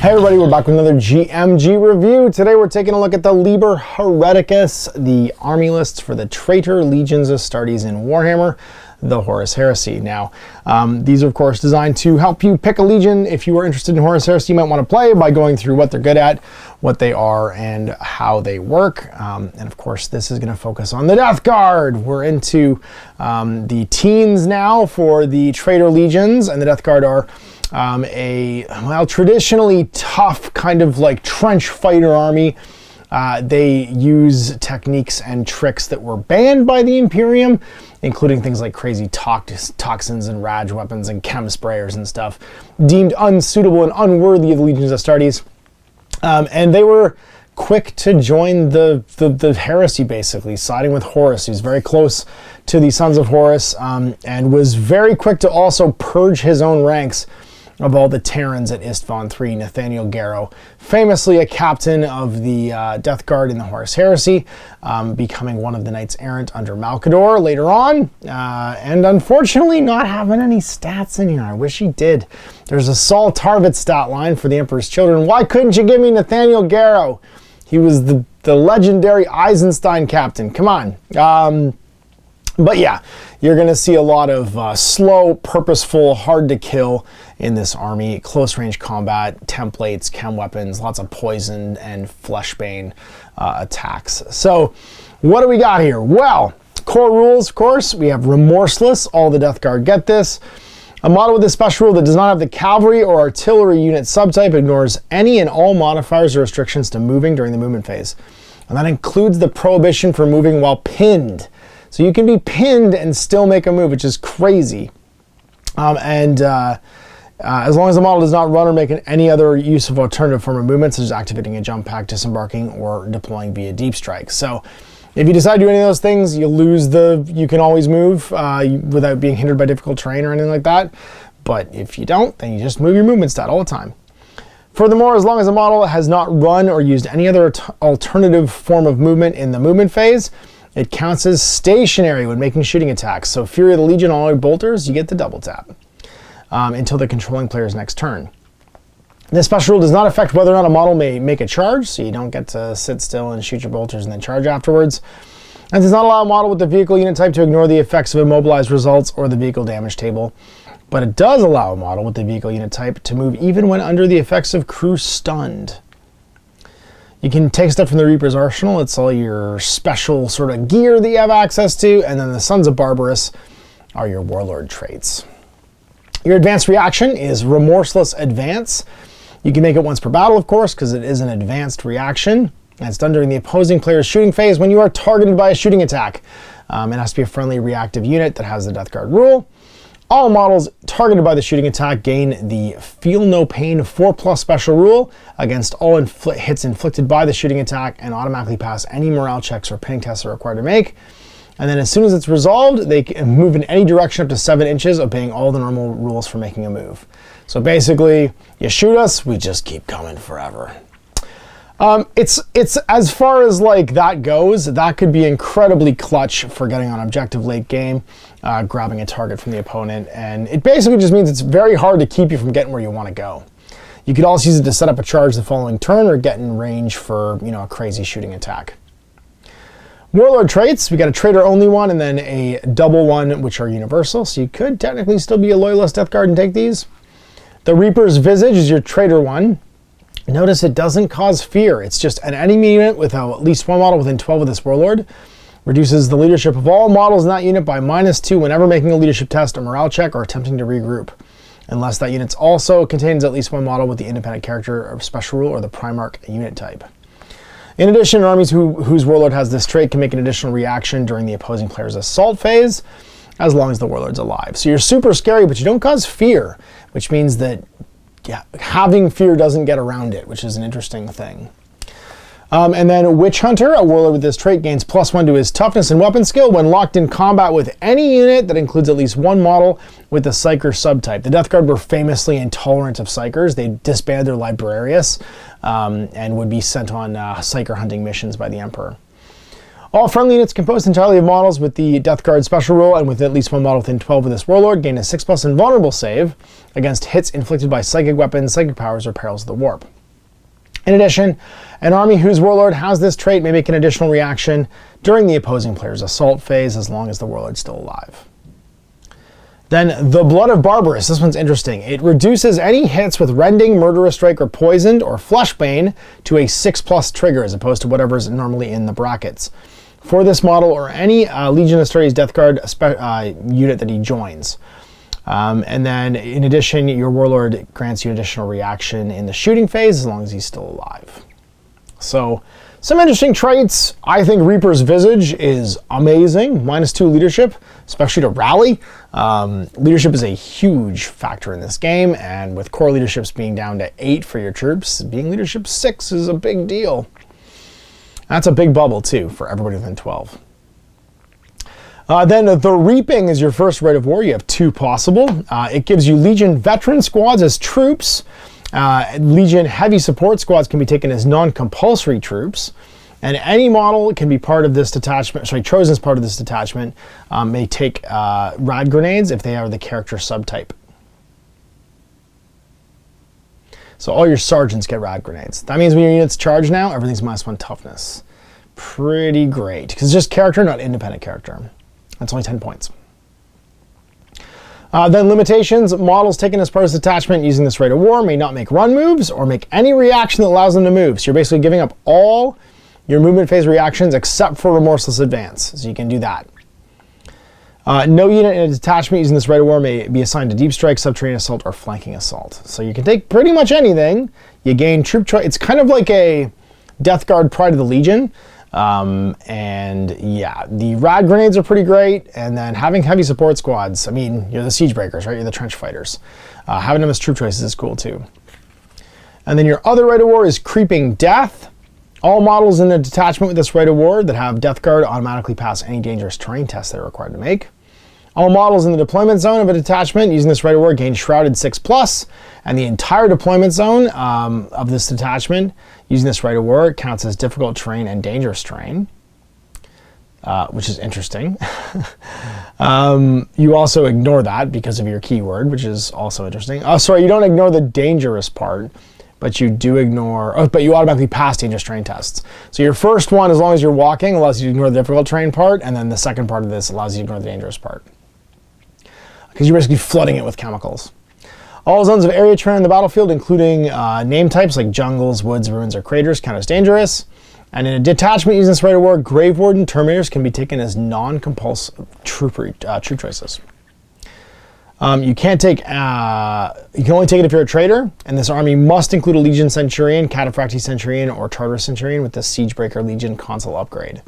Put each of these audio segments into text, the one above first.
Hey everybody, we're back with another GMG review. Today we're taking a look at the Liber Hereticus, the army lists for the traitor legions Astartes in Warhammer, the Horus Heresy. Now, these are of course designed to help you pick a legion. If you are interested in Horus Heresy, you might want to play by going through what they're good at, what they are, and how they work. And of course, this is going to focus on the Death Guard. We're into the teens now for the traitor legions, and the Death Guard are traditionally tough kind of like trench fighter army. They use techniques and tricks that were banned by the Imperium, including things like crazy toxins and rage weapons and chem sprayers and stuff, deemed unsuitable and unworthy of the legions of Astartes. And they were quick to join the heresy, basically, siding with Horus, who's very close to the Sons of Horus, and was very quick to also purge his own ranks of all the Terrans at Istvaan III, Nathaniel Garrow, famously a captain of the Death Guard in the Horus Heresy, becoming one of the Knights Errant under Malcador later on, and unfortunately not having any stats in here. I wish he did. There's a Saul Tarvitz stat line for the Emperor's Children. Why couldn't you give me Nathaniel Garrow? He was the legendary Eisenstein captain. Come on. But yeah, you're going to see a lot of slow, purposeful, hard to kill in this army. Close range combat, templates, chem weapons, lots of poison and fleshbane attacks. So what do we got here? Well, core rules, of course. We have remorseless. All the Death Guard get this. A model with a special rule that does not have the cavalry or artillery unit subtype ignores any and all modifiers or restrictions to moving during the movement phase. And that includes the prohibition for moving while pinned. So you can be pinned and still make a move, which is crazy. As long as the model does not run or make any other use of alternative form of movement, such as activating a jump pack, disembarking, or deploying via deep strike. So if you decide to do any of those things, you lose you can always move without being hindered by difficult terrain or anything like that. But if you don't, then you just move your movement stat all the time. Furthermore, as long as the model has not run or used any other alternative form of movement in the movement phase, it counts as stationary when making shooting attacks. So Fury of the Legion, all bolters, you get the double tap until the controlling player's next turn. This special rule does not affect whether or not a model may make a charge, so you don't get to sit still and shoot your bolters and then charge afterwards. And does not allow a model with the vehicle unit type to ignore the effects of immobilized results or the vehicle damage table. But it does allow a model with the vehicle unit type to move even when under the effects of crew stunned. You can take stuff from the Reaper's arsenal. It's all your special sort of gear that you have access to. And then the Sons of Barbarous are your Warlord Traits. Your advanced reaction is Remorseless Advance. You can make it once per battle, of course, because it is an advanced reaction. And it's done during the opposing player's shooting phase when you are targeted by a shooting attack. It has to be a friendly reactive unit that has the Death Guard rule. All models targeted by the shooting attack gain the Feel No Pain 4+ special rule against all hits inflicted by the shooting attack and automatically pass any morale checks or pinning tests they're required to make. And then as soon as it's resolved, they can move in any direction up to 7 inches, obeying all the normal rules for making a move. So basically, you shoot us, we just keep coming forever. It's as far as like that goes, that could be incredibly clutch for getting on objective late game, grabbing a target from the opponent, and it basically just means it's very hard to keep you from getting where you want to go. You could also use it to set up a charge the following turn or get in range for, a crazy shooting attack. Warlord Traits, we got a traitor only one and then a double one, which are universal, so you could technically still be a loyalist Death Guard and take these. The Reaper's Visage is your traitor one. Notice it doesn't cause fear. It's just an enemy unit with at least one model within 12 of this Warlord. Reduces the leadership of all models in that unit by -2 whenever making a leadership test or morale check or attempting to regroup. Unless that unit also contains at least one model with the independent character or special rule or the Primarch unit type. In addition, armies whose Warlord has this trait can make an additional reaction during the opposing player's assault phase, as long as the Warlord's alive. So you're super scary, but you don't cause fear, which means that having fear doesn't get around it, which is an interesting thing. And then Witch Hunter, a Warlord with this trait, gains +1 to his toughness and weapon skill when locked in combat with any unit that includes at least one model with the Psyker subtype. The Death Guard were famously intolerant of Psykers. They disbanded their Librarius and would be sent on Psyker hunting missions by the Emperor. All friendly units composed entirely of models with the Death Guard special rule and with at least one model within 12 of this Warlord gain a 6+ invulnerable save against hits inflicted by psychic weapons, psychic powers, or perils of the warp. In addition, an army whose Warlord has this trait may make an additional reaction during the opposing player's assault phase as long as the Warlord's still alive. Then the Blood of Barbarous. This one's interesting. It reduces any hits with Rending, Murderous Strike, or Poisoned, or Fleshbane to a 6+ trigger as opposed to whatever's normally in the brackets for this model or any Legion of Astartes Death Guard unit that he joins. And then, in addition, your Warlord grants you an additional reaction in the shooting phase as long as he's still alive. So, some interesting traits. I think Reaper's Visage is amazing. -2 leadership, especially to rally. Leadership is a huge factor in this game, and with core leaderships being down to 8 for your troops, being leadership 6 is a big deal. That's a big bubble, too, for everybody within 12. Then the Reaping is your first Rite of War. You have 2 possible. It gives you Legion veteran squads as troops. Legion heavy support squads can be taken as non-compulsory troops. And any model can be part of this detachment, chosen as part of this detachment, may take rad grenades if they are the character subtype. So all your sergeants get rad grenades. That means when your units charge now, everything's -1 toughness. Pretty great, because it's just character, not independent character. That's only 10 points. Then limitations. Models taken as part of this detachment using this Rite of War may not make run moves or make any reaction that allows them to move. So you're basically giving up all your movement phase reactions except for Remorseless Advance. So you can do that. No unit in a detachment using this Rite of War may be assigned to Deep Strike, Subterranean Assault, or Flanking Assault. So you can take pretty much anything. You gain troop choice. It's kind of like a Death Guard Pride of the Legion. And yeah, the rad grenades are pretty great. And then having heavy support squads, I mean, you're the siege breakers, right? You're the trench fighters. Having them as troop choices is cool too. And then your other Rite of War is Creeping Death. All models in a detachment with this Rite of War that have Death Guard automatically pass any dangerous terrain tests they're required to make. All models in the deployment zone of a detachment using this Rite of War gain Shrouded 6+, and the entire deployment zone of this detachment using this Rite of War counts as difficult terrain and dangerous terrain, which is interesting. You also ignore that because of your keyword, which is also interesting. Oh, sorry, you don't ignore the dangerous part, but you do ignore, but you automatically pass dangerous terrain tests. So your first one, as long as you're walking, allows you to ignore the difficult terrain part, and then the second part of this allows you to ignore the dangerous part, because you're basically flooding it with chemicals. All zones of area terrain in the battlefield, including name types like jungles, woods, ruins, or craters, count as dangerous. And in a detachment using this Rite of War, Grave Warden Terminators can be taken as non-compulsive troop choices. You can't take, you can only take it if you're a traitor, and this army must include a Legion Centurion, Cataphractii Centurion, or Tartarus Centurion with the Siegebreaker Legion console upgrade.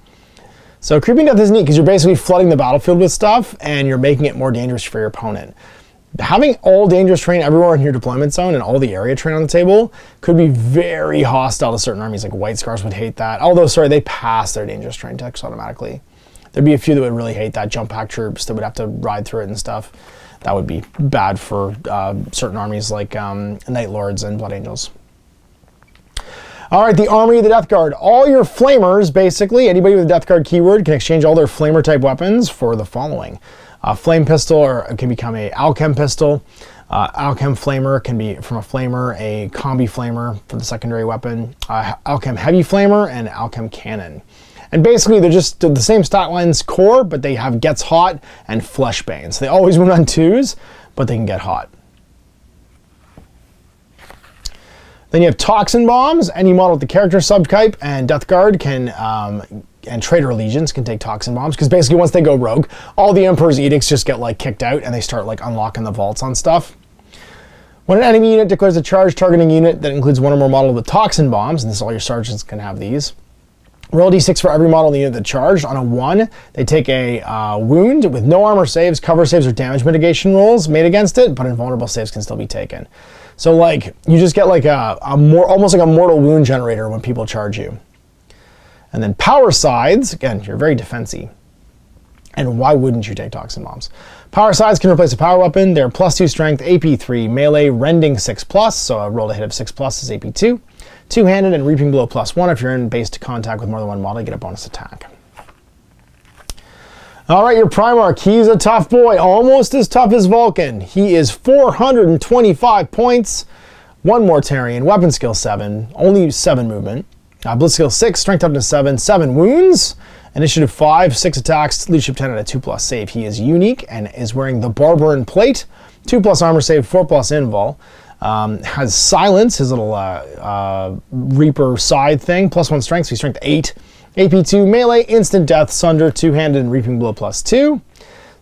So Creeping Death is neat because you're basically flooding the battlefield with stuff, and you're making it more dangerous for your opponent. Having all dangerous terrain everywhere in your deployment zone and all the area terrain on the table could be very hostile to certain armies, like White Scars would hate that. Although, sorry, they pass their dangerous terrain checks automatically. There'd be a few that would really hate that, jump pack troops that would have to ride through it and stuff. That would be bad for certain armies like Night Lords and Blood Angels. All right, the Army of the Death Guard. All your flamers, basically, anybody with a Death Guard keyword can exchange all their flamer type weapons for the following. A flame pistol or can become a alchem pistol. Alchem flamer can be from a flamer, a combi flamer for the secondary weapon, alchem heavy flamer, and alchem cannon. And basically they're just the same stat lines core, but they have gets hot and fleshbane. So they always run on 2s, but they can get hot. Then you have toxin bombs. Any model with the character subtype and Death Guard can, and Traitor Legions can take toxin bombs, because basically once they go rogue, all the Emperor's edicts just get like kicked out and they start like unlocking the vaults on stuff. When an enemy unit declares a charge targeting unit that includes one or more model with toxin bombs, and this all your sergeants can have these, roll d6 for every model in the unit that charged. On a 1, they take a wound with no armor saves, cover saves, or damage mitigation rolls made against it, but invulnerable saves can still be taken. So like, you just get like almost like a mortal wound generator when people charge you. And then power sides, again, you're very defensive. And why wouldn't you take toxin bombs? Power sides can replace a power weapon. They're +2 strength, AP 3, melee, rending 6+, so a roll to hit of 6+ is AP 2. Two-handed and reaping blow +1. If you're in base to contact with more than one model, you get a bonus attack. All right, your Primarch, he's a tough boy, almost as tough as Vulcan. He is 425 points, 1 Mortarion, weapon skill 7, only 7 movement, blitz skill 6, strength up to 7, 7 wounds, initiative 5, 6 attacks, leadership 10 and a 2+ save. He is unique and is wearing the Barbaran plate, 2+ armor save, 4+ invul. Has silence, his little Reaper side thing, +1 strength, so he's strength 8. AP2, melee, instant death, sunder, 2-handed, and reaping blow +2.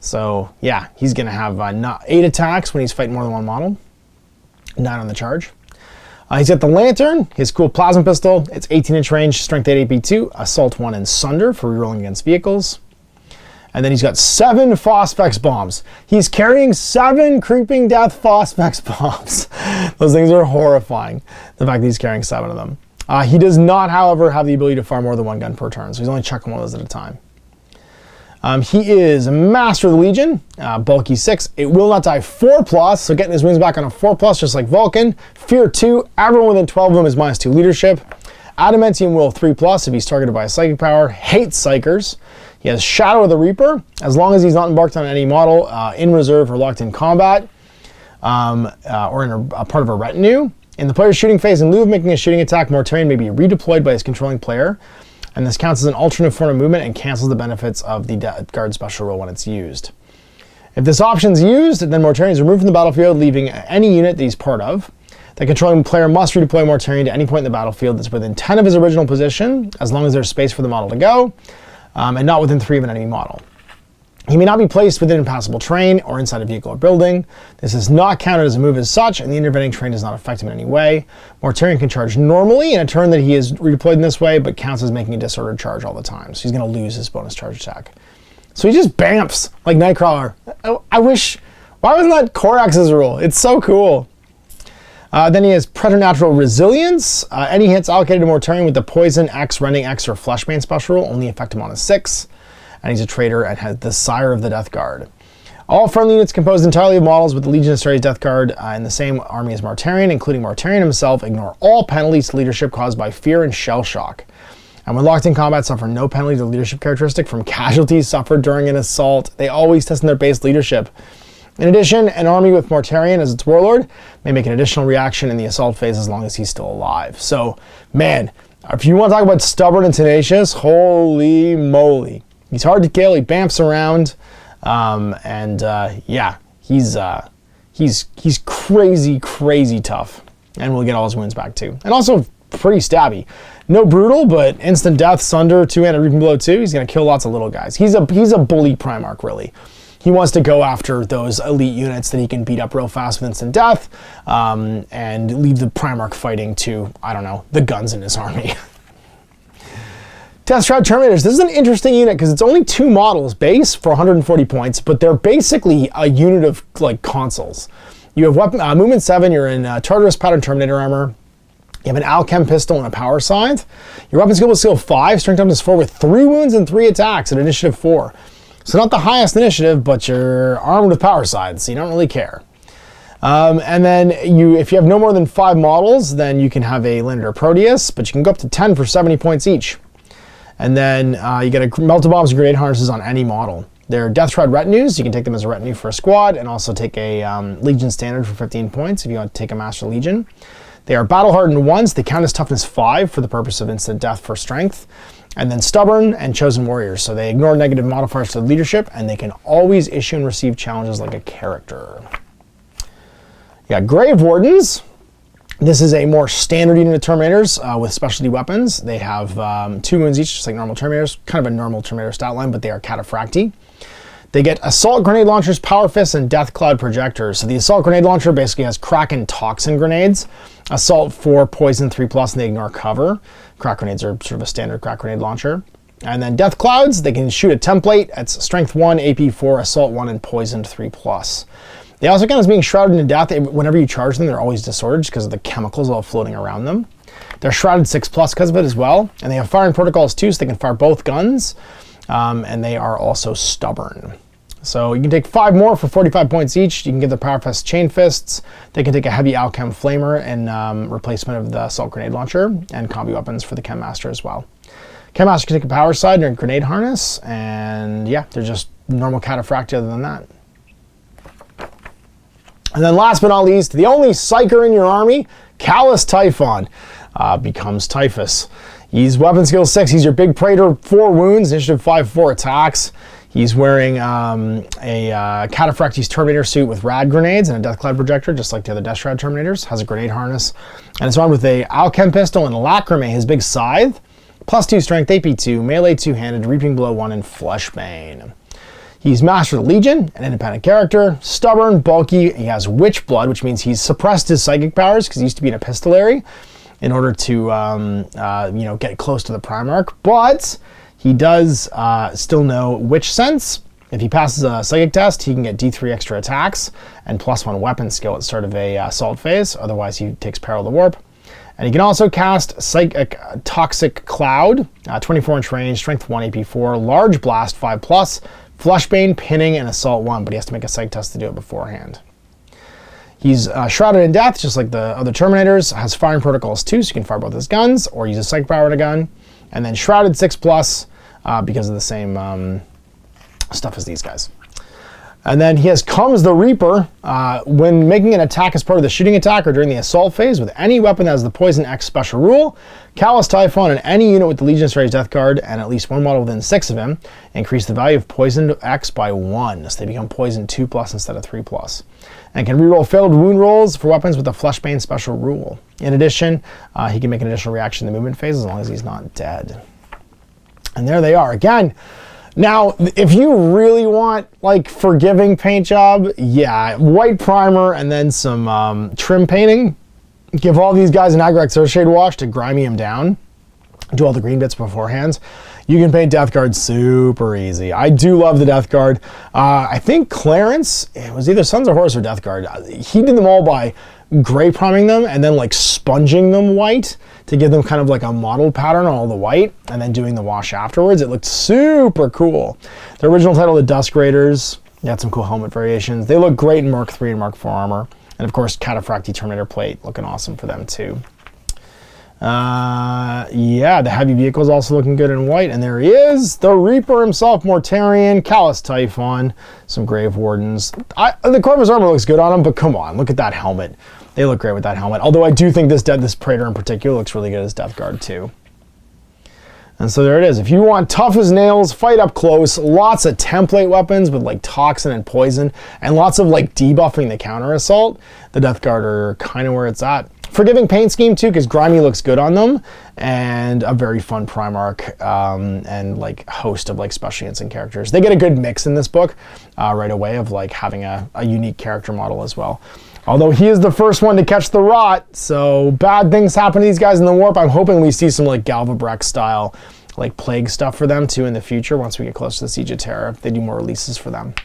So yeah, he's gonna have 8 attacks when he's fighting more than 1 model. 9 on the charge. He's got the Lantern, his cool plasma pistol. It's 18-inch range, strength 8 AP2, assault 1 and sunder for rerolling against vehicles. And then he's got 7 Phosphex bombs. He's carrying 7 creeping death Phosphex bombs. Those things are horrifying, the fact that he's carrying 7 of them. He does not, however, have the ability to fire more than 1 gun per turn, so he's only chucking 1 of those at a time. He is Master of the Legion, bulky 6. It will not die 4+, so getting his wounds back on a 4+, just like Vulcan. Fear 2, everyone within 12 of them is -2 leadership. Adamantium will 3+ if he's targeted by a psychic power. Hates psychers. He has Shadow of the Reaper, as long as he's not embarked on any model in reserve or locked in combat, or in a part of a retinue. In the player's shooting phase, in lieu of making a shooting attack, Mortarion may be redeployed by his controlling player, and this counts as an alternate form of movement and cancels the benefits of the Death Guard special rule when it's used. If this option is used, then Mortarion is removed from the battlefield, leaving any unit that he's part of. The controlling player must redeploy Mortarion to any point in the battlefield that's within 10 of his original position, as long as there's space for the model to go, and not within 3 of an enemy model. He may not be placed within impassable terrain or inside a vehicle or building. This is not counted as a move as such, and the intervening terrain does not affect him in any way. Mortarion can charge normally in a turn that he is redeployed in this way, but counts as making a disordered charge all the time, so he's going to lose his bonus charge attack. So he just bamps like Nightcrawler. I wish, why wasn't that Corax's rule? It's so cool. Then he has Preternatural Resilience. Any hits allocated to Mortarion with the Poison X, Rending X, or Fleshbane special rule only affect him on a 6. And he's a traitor and has the Sire of the Death Guard. All friendly units composed entirely of models with the Legion of Astartes Death Guard in the same army as Mortarion, including Mortarion himself, ignore all penalties to leadership caused by fear and shell shock. And when locked in combat, suffer no penalty to leadership characteristic from casualties suffered during an assault. They always test in their base leadership. In addition, an army with Mortarion as its warlord may make an additional reaction in the assault phase as long as he's still alive. So, man, if you want to talk about stubborn and tenacious, holy moly. He's hard to kill, he bamps around, yeah, he's crazy, crazy tough. And we'll get all his wounds back too. And also pretty stabby. No brutal, but instant death, sunder, 2-handed reaping blow 2. He's gonna kill lots of little guys. He's a bully Primarch, really. He wants to go after those elite units that he can beat up real fast with instant death, and leave the Primarch fighting to, I don't know, the guns in his army. Death Shroud Terminators. This is an interesting unit because it's only 2 models base for 140 points, but they're basically a unit of like consoles. You have weapon movement 7. You're in Tartarus pattern Terminator armor. You have an Alchem pistol and a power scythe. Your weapon skill is skill 5, strength toughness 4 with 3 wounds and 3 attacks at initiative 4. So not the highest initiative, but you're armed with power scythes, so you don't really care. And then if you have no more than 5 models, then you can have a Leonard or Proteus, but you can go up to 10 for 70 points each. And then you get melted bombs and grenade harnesses on any model. They're Death Shroud retinues. You can take them as a retinue for a squad, and also take a Legion standard for 15 points if you want to take a Master Legion. They are battle hardened ones. They count as toughness 5 for the purpose of instant death for strength. And then stubborn and chosen warriors. So they ignore negative modifiers to leadership, and they can always issue and receive challenges like a character. You got Grave Wardens. This is a more standard unit of Terminators with specialty weapons. They have 2 wounds each, just like normal Terminators. Kind of a normal Terminator stat line, but they are cataphracti. They get Assault Grenade Launchers, Power Fists, and Death Cloud Projectors. So the Assault Grenade Launcher basically has Kraken Toxin Grenades. Assault 4, Poison 3+, and they ignore cover. Crack Grenades are sort of a standard crack grenade launcher. And then Death Clouds, they can shoot a template. It's Strength 1, AP 4, Assault 1, and Poisoned 3+. They also count as being shrouded in death. Whenever you charge them, they're always disordered because of the chemicals all floating around them. They're shrouded 6+ because of it as well. And they have firing protocols too, so they can fire both guns. And they are also stubborn. So you can take 5 more for 45 points each. You can give the Power Fist Chain Fists. They can take a heavy Alchem Flamer in replacement of the Assault Grenade Launcher, and combi weapons for the Chem Master as well. Chem Master can take a Power Side and a Grenade Harness, and yeah, they're just normal cataphracti other than that. And then last but not least, the only psyker in your army, Callous Typhon, becomes Typhus. He's weapon skill 6. He's your big praetor, 4 wounds, initiative 5-4 attacks. He's wearing a Cataphractes Terminator suit with rad grenades and a Death Cloud projector, just like the other Death Shroud Terminators. Has a grenade harness. And it's armed with a Alchem pistol and Lacrimae, his big scythe. +2 strength, AP2, melee 2-handed, reaping blow 1, and Fleshbane. He's Master of the Legion, an independent character, stubborn, bulky. He has Witch Blood, which means he's suppressed his psychic powers because he used to be an epistolary in order to get close to the Primarch. But he does still know Witch Sense. If he passes a psychic test, he can get D3 extra attacks and +1 weapon skill at the start of a assault phase. Otherwise, he takes Peril of the Warp. And he can also cast Psychic Toxic Cloud, 24-inch range, strength 1, AP4, large blast 5+, Fleshbane, pinning, and assault 1, but he has to make a psych test to do it beforehand. He's shrouded in death, just like the other Terminators. Has firing protocols 2, so you can fire both his guns, or use a psych power in a gun. And then shrouded 6+, because of the same stuff as these guys. And then he has Comes the Reaper. When making an attack as part of the shooting attack or during the assault phase with any weapon that has the Poison X special rule, Callous Typhon and any unit with the Legion's Rage Death Guard and at least one model within 6 of him increase the value of Poison X by 1, so they become Poison 2+ instead of 3+. And can reroll failed wound rolls for weapons with the Fleshbane special rule. In addition, he can make an additional reaction in the movement phase as long as he's not dead. And there they are. Again, now, if you really want, like, forgiving paint job, yeah, white primer and then some trim painting. Give all these guys an Agrax Earthshade wash to grimy them down. Do all the green bits beforehand. You can paint Death Guard super easy. I do love the Death Guard. I think Clarence, it was either Sons of Horus or Death Guard. He did them all by gray priming them and then like sponging them white to give them kind of like a mottled pattern on all the white and then doing the wash afterwards. It looked super cool. The original title, The Dusk Raiders, they had some cool helmet variations. They look great in Mark III and Mark IV armor. And of course, Cataphracti Terminator plate looking awesome for them too. Yeah, the heavy vehicle is also looking good in white. And there he is, the Reaper himself, Mortarion, Callous Typhon, some Grave Wardens. The Corvus armor looks good on him, but come on, look at that helmet. They look great with that helmet. Although I do think this Praetor in particular looks really good as Death Guard too. And so there it is. If you want tough as nails, fight up close, lots of template weapons with like toxin and poison, and lots of like debuffing the counter assault, the Death Guard are kind of where it's at. Forgiving paint scheme too, because grimy looks good on them, and a very fun Primarch and like host of like special units and characters. They get a good mix in this book right away of like having a unique character model as well. Although he is the first one to catch the rot, so bad things happen to these guys in the warp. I'm hoping we see some like Galvabrex style like plague stuff for them too in the future once we get close to the Siege of Terra. They do more releases for them.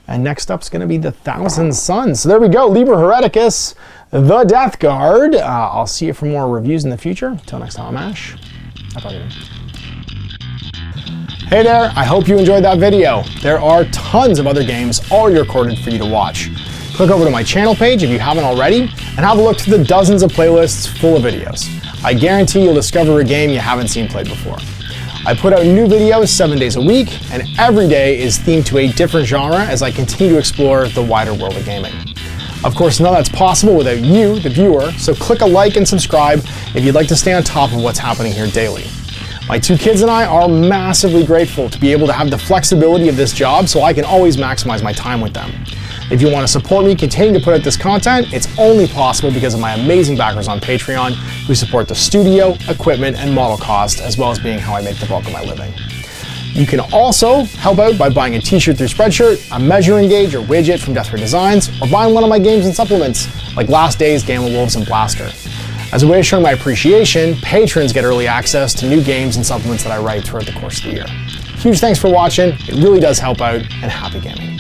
And next up's going to be the Thousand Suns. So there we go, Liber Hereticus, the Death Guard. I'll see you for more reviews in the future. Until next time, I'm Ash. Hey there, I hope you enjoyed that video. There are tons of other games already recorded for you to watch. Click over to my channel page if you haven't already, and have a look through the dozens of playlists full of videos. I guarantee you'll discover a game you haven't seen played before. I put out new videos 7 days a week, and every day is themed to a different genre as I continue to explore the wider world of gaming. Of course, none of that's possible without you, the viewer, so click a like and subscribe if you'd like to stay on top of what's happening here daily. My 2 kids and I are massively grateful to be able to have the flexibility of this job so I can always maximize my time with them. If you want to support me continuing to put out this content, it's only possible because of my amazing backers on Patreon who support the studio, equipment, and model cost, as well as being how I make the bulk of my living. You can also help out by buying a t-shirt through Spreadshirt, a measuring gauge or widget from Death Ray Designs, or buying one of my games and supplements like Last Days, Gamma Wolves, and Blaster. As a way of showing my appreciation, patrons get early access to new games and supplements that I write throughout the course of the year. Huge thanks for watching, it really does help out, and happy gaming.